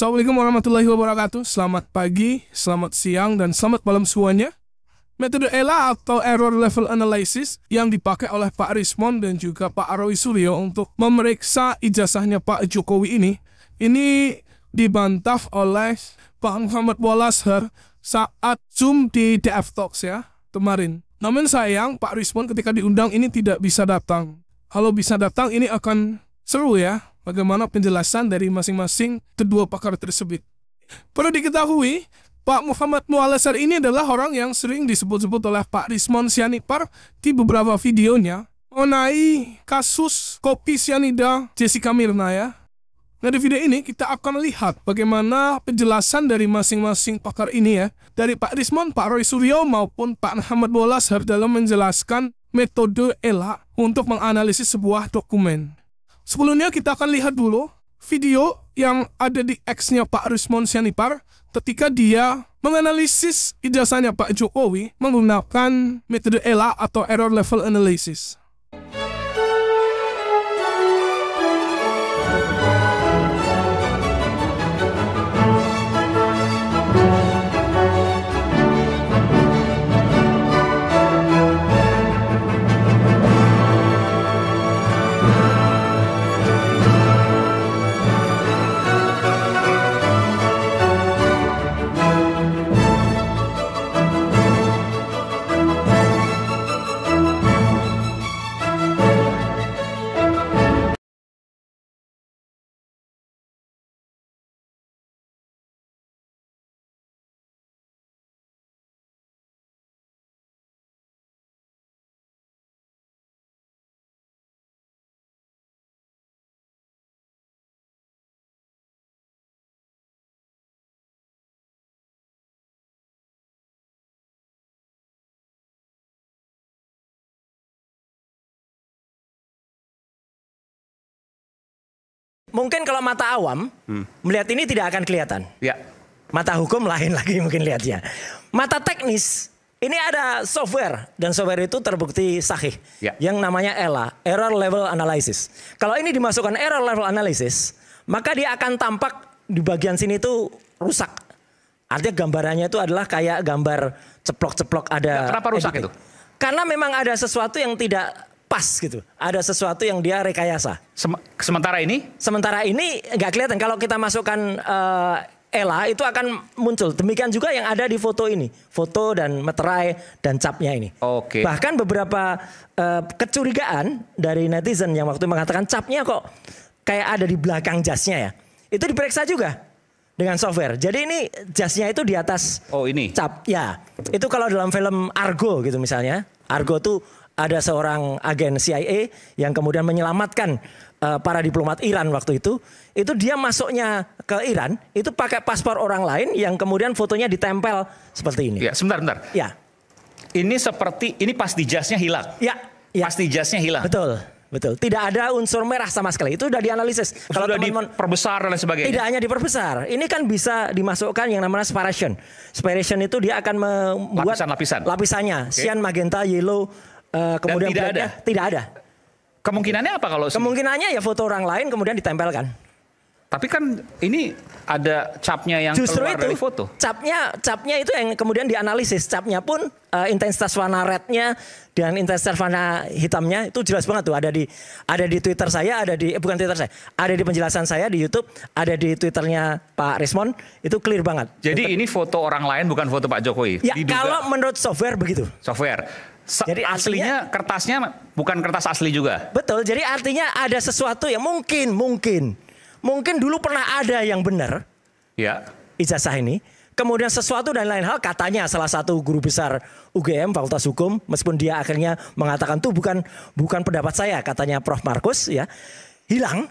Assalamualaikum warahmatullahi wabarakatuh. Selamat pagi, selamat siang, dan selamat malam semuanya. Metode ELA atau Error Level Analysis yang dipakai oleh Pak Rismond dan juga Pak Roy Suryo untuk memeriksa ijazahnya Pak Jokowi ini dibantah oleh Pak Muhammad Walasher saat Zoom di DF Talks ya kemarin. Namun sayang Pak Rismond ketika diundang ini tidak bisa datang. Kalau bisa datang ini akan seru ya. Bagaimana penjelasan dari masing-masing kedua pakar tersebut. Perlu diketahui, Pak Muhammad Walasher ini adalah orang yang sering disebut-sebut oleh Pak Rismond Sianipar di beberapa videonya mengenai kasus kopi sianida Jessica Mirna ya. Nah di video ini kita akan lihat bagaimana penjelasan dari masing-masing pakar ini ya. Dari Pak Rismond, Pak Roy Suryo maupun Pak Muhammad Walasher dalam menjelaskan metode ELA untuk menganalisis sebuah dokumen. Sebelumnya kita akan lihat dulu video yang ada di X-nya Pak Rismond Sianipar ketika dia menganalisis ijazahnya Pak Jokowi menggunakan metode ELA atau Error Level Analysis. Mungkin kalau mata awam melihat ini tidak akan kelihatan. Ya. Mata hukum lain lagi mungkin lihatnya. Mata teknis ini ada software dan software itu terbukti sahih. Ya. Yang namanya ELA, Error Level Analysis. Kalau ini dimasukkan Error Level Analysis, maka dia akan tampak di bagian sini itu rusak. Artinya gambarannya itu adalah kayak gambar ceplok-ceplok ada. Ya, kenapa rusak itu? Karena memang ada sesuatu yang tidak pas gitu. Ada sesuatu yang dia rekayasa. Sementara ini? Sementara ini nggak kelihatan. Kalau kita masukkan ELA itu akan muncul. Demikian juga yang ada di foto ini. Foto dan meterai dan capnya ini. Oke. Bahkan beberapa kecurigaan dari netizen yang waktu mengatakan capnya kok kayak ada di belakang jasnya ya. Itu diperiksa juga dengan software. Jadi ini jasnya itu di atas cap. Ya, itu kalau dalam film Argo gitu misalnya. Argo tuh ada seorang agen CIA yang kemudian menyelamatkan para diplomat Iran waktu itu dia masuknya ke Iran itu pakai paspor orang lain yang kemudian fotonya ditempel seperti ini. Ya, sebentar. Ya. Ini pasti jasnya hilang. Ya. Pasti jasnya hilang. Betul. Tidak ada unsur merah sama sekali. Itu sudah dianalisis. Kalau diperbesar dan sebagainya. Tidak hanya diperbesar. Ini kan bisa dimasukkan yang namanya separation. Separation itu dia akan membuat lapisannya. Okay. Cyan, magenta, yellow. Kemudian tidak ada. Kemungkinannya apa kalau? Kemungkinannya ya foto orang lain kemudian ditempelkan. Tapi kan ini ada capnya yang justru keluar itu, dari foto. Capnya itu yang kemudian dianalisis. Capnya pun intensitas warna rednya dan intensitas warna hitamnya itu jelas banget tuh. Ada di Twitter saya, bukan Twitter saya. Ada di penjelasan saya di YouTube, ada di Twitternya Pak Rismond. Itu clear banget. Jadi ini foto orang lain bukan foto Pak Jokowi. Ya, kalau menurut software begitu. Software. Jadi aslinya kertasnya bukan kertas asli juga. Betul. Jadi artinya ada sesuatu yang mungkin dulu pernah ada yang benar. Ya. Ijazah ini. Kemudian sesuatu dan lain hal katanya salah satu guru besar UGM Fakultas Hukum meskipun dia akhirnya mengatakan tuh bukan pendapat saya katanya Prof Markus ya. Hilang.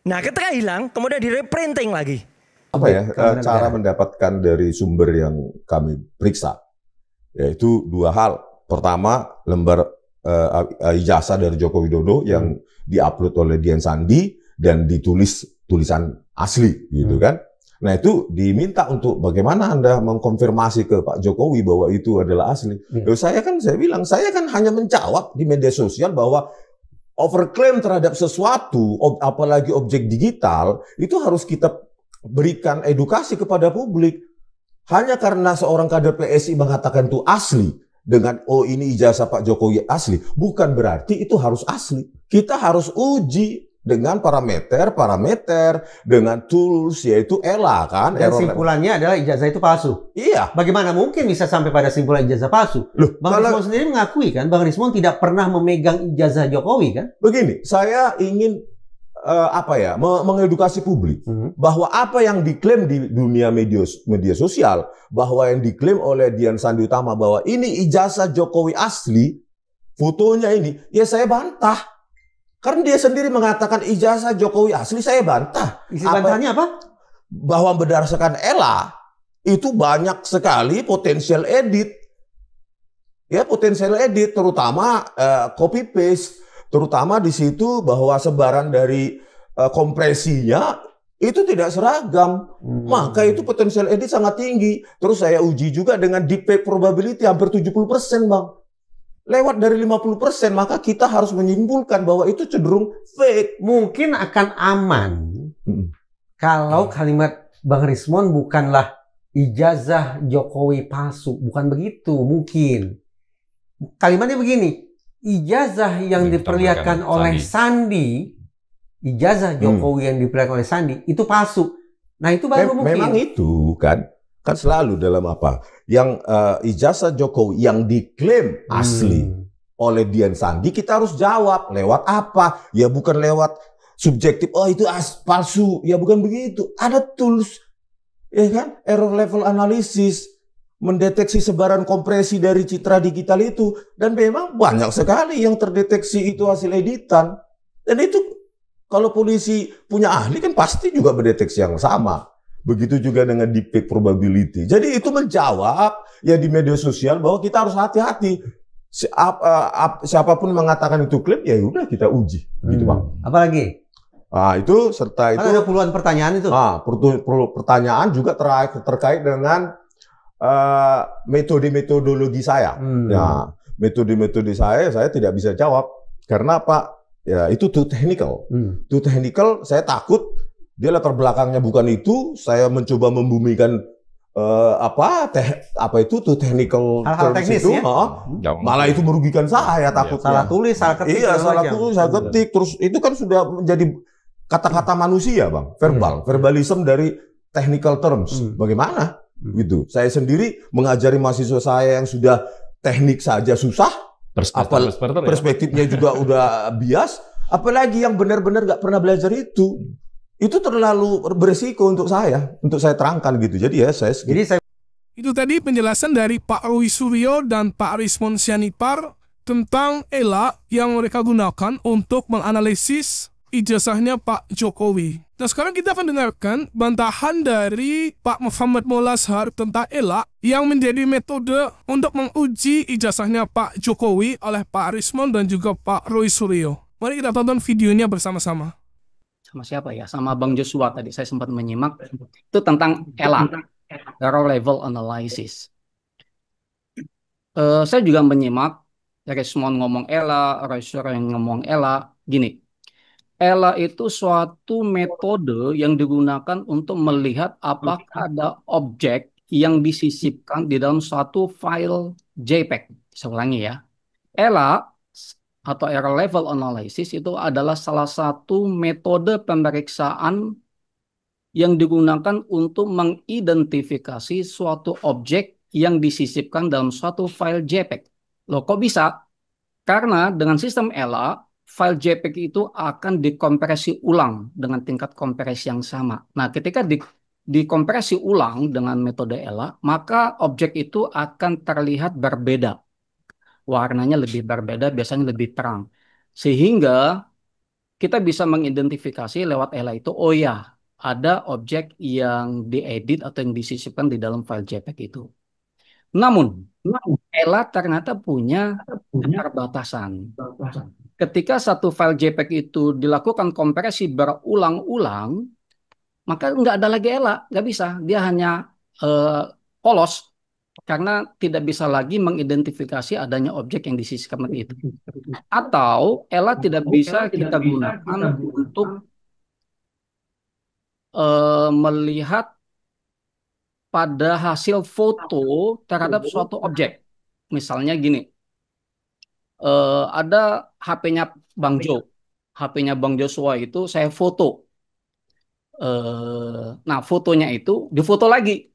Nah, ketika hilang kemudian di-reprinting lagi. Apa ya cara mendapatkan dari sumber yang kami periksa? Yaitu dua hal. Pertama, lembar ijazah dari Joko Widodo yang diupload oleh Dian Sandi dan ditulis tulisan asli, gitu kan? Nah itu diminta untuk bagaimana Anda mengkonfirmasi ke Pak Jokowi bahwa itu adalah asli. Saya bilang saya kan hanya menjawab di media sosial bahwa overclaim terhadap sesuatu, apalagi objek digital, itu harus kita berikan edukasi kepada publik. Hanya karena seorang kader PSI mengatakan itu asli dengan oh ini ijazah Pak Jokowi asli, bukan berarti itu harus asli. Kita harus uji dengan parameter dengan tools yaitu ELA kan. Dan simpulannya adalah ijazah itu palsu. Iya. Bagaimana mungkin bisa sampai pada simpulan ijazah palsu? Loh, Bang Rismon sendiri mengakui kan, Bang Rismon tidak pernah memegang ijazah Jokowi kan? Begini, saya ingin mengedukasi publik bahwa apa yang diklaim di dunia media sosial, bahwa yang diklaim oleh Dian Sandi Utama bahwa ini ijazah Jokowi asli, fotonya ini, ya saya bantah. Karena dia sendiri mengatakan ijazah Jokowi asli, saya bantah. Isi bantahnya apa? Bahwa berdasarkan ELA itu banyak sekali potensial edit. Ya, potensial edit terutama copy paste. Terutama di situ bahwa sebaran dari kompresinya itu tidak seragam. Maka itu potensial edit sangat tinggi. Terus saya uji juga dengan deepfake probability hampir 70%, Bang. Lewat dari 50%, maka kita harus menyimpulkan bahwa itu cenderung fake. Mungkin akan aman kalau kalimat Bang Rismon bukanlah ijazah Jokowi palsu. Bukan begitu, mungkin. Kalimatnya begini. Ijazah yang diperlihatkan oleh Sandi, ijazah Jokowi yang diperlihatkan oleh Sandi itu palsu. Nah itu baru mungkin. Memang itu kan selalu dalam apa yang ijazah Jokowi yang diklaim asli oleh Dian Sandi, kita harus jawab lewat apa? Ya bukan lewat subjektif. Oh itu palsu. Ya bukan begitu. Ada tools, ya kan? Error level analysis. Mendeteksi sebaran kompresi dari citra digital itu. Dan memang banyak sekali yang terdeteksi itu hasil editan. Dan itu kalau polisi punya ahli kan pasti juga mendeteksi yang sama. Begitu juga dengan deepfake probability. Jadi itu menjawab ya di media sosial bahwa kita harus hati-hati. Siapapun mengatakan itu klaim, ya udah kita uji. Gitu Bang. Apalagi? Nah itu serta itu. Ada puluhan pertanyaan itu. Pertanyaan juga terkait dengan metodologi saya. Ya, metode saya tidak bisa jawab karena apa? Ya itu too technical. Too technical, saya takut dia latar belakangnya bukan itu. Saya mencoba membumikan too technical hal-hal teknis itu, ya? Malah itu merugikan saya takutnya. Salah tulis, salah ketik. Iya, salah tulis, salah ketik. Terus itu kan sudah menjadi kata-kata manusia, Bang. Verbalism dari technical terms. Bagaimana? Gitu. Saya sendiri mengajari mahasiswa saya yang sudah teknik saja susah, perspektifnya juga udah bias, apalagi yang benar-benar nggak pernah belajar itu terlalu beresiko untuk saya terangkan gitu. Jadi ya saya itu tadi penjelasan dari Pak Roy Suryo dan Pak Rismon Sianipar tentang ELA yang mereka gunakan untuk menganalisis ijazahnya Pak Jokowi. Nah sekarang kita akan dengarkan bantahan dari Pak Muhammad Molashar tentang ELA yang menjadi metode untuk menguji ijazahnya Pak Jokowi oleh Pak Rismon dan juga Pak Roy Suryo. Mari kita tonton videonya bersama-sama. Sama siapa ya? Sama Bang Joshua tadi saya sempat menyimak. Itu tentang ELA, Error Level Analysis. Saya juga menyimak Rismon ngomong ELA, Roy Suryo yang ngomong ELA. Gini. ELA itu suatu metode yang digunakan untuk melihat apakah ada objek yang disisipkan di dalam suatu file JPEG. Saya ulangi ya. ELA atau Error Level Analysis itu adalah salah satu metode pemeriksaan yang digunakan untuk mengidentifikasi suatu objek yang disisipkan dalam suatu file JPEG. Loh kok bisa? Karena dengan sistem ELA, file JPEG itu akan dikompresi ulang dengan tingkat kompresi yang sama. Nah, ketika dikompresi ulang dengan metode ELA, maka objek itu akan terlihat berbeda. Warnanya lebih berbeda, biasanya lebih terang. Sehingga kita bisa mengidentifikasi lewat ELA itu, oh ya, ada objek yang diedit atau yang disisipkan di dalam file JPEG itu. Namun, ELA ternyata punya keterbatasan. Ketika satu file JPEG itu dilakukan kompresi berulang-ulang, maka nggak ada lagi ELA, nggak bisa. Dia hanya polos karena tidak bisa lagi mengidentifikasi adanya objek yang disisipkan itu. Atau ELA tidak bisa kita gunakan untuk melihat pada hasil foto terhadap suatu objek. Misalnya gini, ada HP-nya Bang Jo, HP-nya Bang Joshua itu saya foto. Nah, fotonya itu difoto lagi,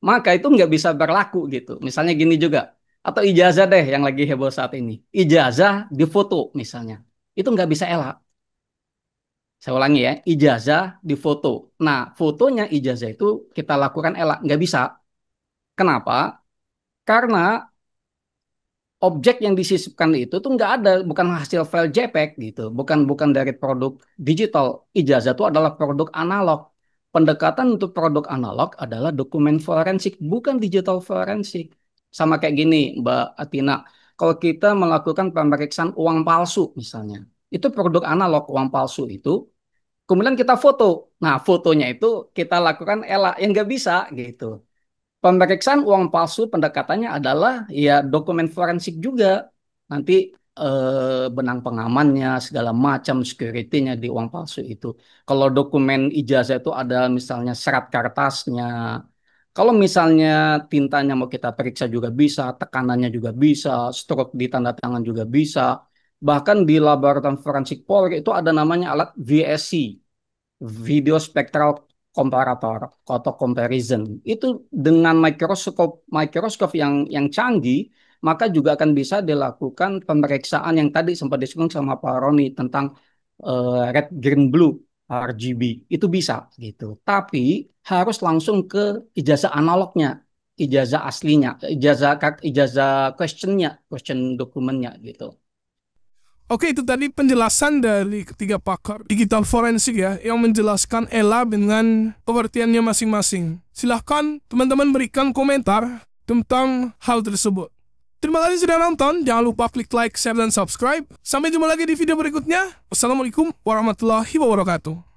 maka itu nggak bisa berlaku gitu. Misalnya gini juga, atau ijazah deh yang lagi heboh saat ini. Ijazah difoto misalnya, itu nggak bisa elak. Saya ulangi ya, ijazah difoto. Nah, fotonya ijazah itu kita lakukan elak, nggak bisa. Kenapa? Karena objek yang disisipkan itu tuh nggak ada, bukan hasil file JPEG gitu, bukan dari produk digital. Ijazah itu adalah produk analog. Pendekatan untuk produk analog adalah dokumen forensik, bukan digital forensik. Sama kayak gini, Mbak Atina. Kalau kita melakukan pemeriksaan uang palsu misalnya, itu produk analog uang palsu itu. Kemudian kita foto. Nah, fotonya itu kita lakukan ELA yang nggak bisa gitu. Pemeriksaan uang palsu pendekatannya adalah ya dokumen forensik juga. Nanti benang pengamannya, segala macam security-nya di uang palsu itu. Kalau dokumen ijazah itu ada misalnya serat kertasnya. Kalau misalnya tintanya mau kita periksa juga bisa, tekanannya juga bisa, stroke di tanda tangan juga bisa. Bahkan di laboratorium forensik Polri itu ada namanya alat VSC, Video Spectral Comparator atau comparison. Itu dengan mikroskop yang canggih, maka juga akan bisa dilakukan pemeriksaan yang tadi sempat disinggung sama Pak Roni tentang red, green, blue, RGB. Itu bisa gitu. Tapi harus langsung ke ijazah analognya, ijazah aslinya, ijazah question dokumennya gitu. Oke, itu tadi penjelasan dari ketiga pakar digital forensik ya, yang menjelaskan ELA dengan pengertiannya masing-masing. Silahkan teman-teman berikan komentar tentang hal tersebut. Terima kasih sudah nonton, jangan lupa klik like, share, dan subscribe. Sampai jumpa lagi di video berikutnya. Wassalamualaikum warahmatullahi wabarakatuh.